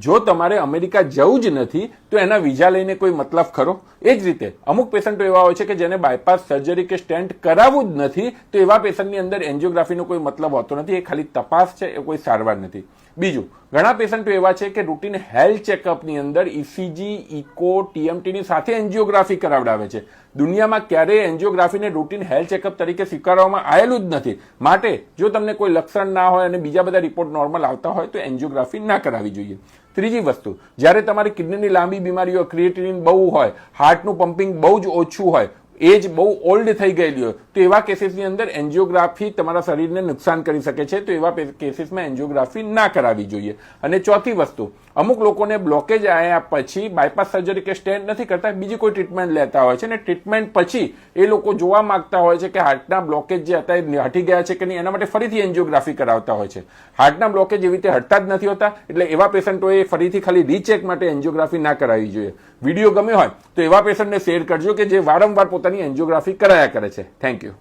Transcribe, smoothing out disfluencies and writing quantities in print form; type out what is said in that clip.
જો તમારે અમેરિકા જવું જ નથી તો એના વિઝા લઈને કોઈ મતલબ ખરો? એ જ રીતે અમુક પેશન્ટો એવા હોય છે કે જેને બાયપાસ સર્જરી કે સ્ટેન્ટ કરાવવું જ નથી, તો એવા પેશન્ટની અંદર એન્જિયોગ્રાફીનો કોઈ મતલબ હોતો નથી. એ ખાલી તપાસ છે, એ કોઈ સારવાર નથી. બીજું, ઘણા પેશન્ટો એવા છે કે રૂટીન હેલ્થ ચેકઅપની અંદર ઇસીજી, ઇકો, ટીએમટીની સાથે એન્જિયોગ્રાફી કરાવડાવે છે. દુનિયામાં ક્યારેય એન્જિયોગ્રાફીને રૂટીન હેલ્થ ચેકઅપ તરીકે સ્વીકારવામાં આવેલું જ નથી. માટે જો તમને કોઈ લક્ષણ ના હોય અને બીજા બધા રિપોર્ટ નોર્મલ આવતા હોય તો એન્જિયોગ્રાફી ના કરાવવી જોઈએ. ત્રીજી વસ્તુ, જ્યારે તમારી કિડનીની લાંબી બીમારીઓ, ક્રિએટિનિન બહુ હોય, હાર્ટનું પમ્પિંગ બહુ જ ઓછું હોય, એજ બહુ ઓલ્ડ થઈ ગયેલી હોય, તો એવા કેસીસની અંદર એન્જિયોગ્રાફી તમારા શરીરને નુકસાન કરી શકે છે. તો એવા કેસીસમાં એન્જિયોગ્રાફી ના કરાવવી જોઈએ. અને ચોથી વસ્તુ, અમુક લોકોને બ્લોકેજ આવ્યા પછી બાયપાસ સર્જરી કે સ્ટેન્ટ નથી કરતા, બીજી કોઈ ટ્રીટમેન્ટ લેતા હોય છે ને ટ્રીટમેન્ટ પછી એ લોકો જોવા માંગતા હોય છે કે હાર્ટના બ્લોકેજ જે હતા એ હટી ગયા છે કે નહીં, એના માટે ફરીથી એન્જિયોગ્રાફી કરાવતા હોય છે. હાર્ટના બ્લોકેજ એવી રીતે હટતા જ નથી હોતા, એટલે એવા પેશન્ટોએ ફરીથી ખાલી રીચેક માટે એન્જિયોગ્રાફી ના કરાવવી જોઈએ. વિડીયો ગમ્યો હોય તો એવા પેશન્ટને શેર કરજો કે જે વારંવાર પોતાની એન્જિયોગ્રાફી કરાયા કરે છે. Thank you.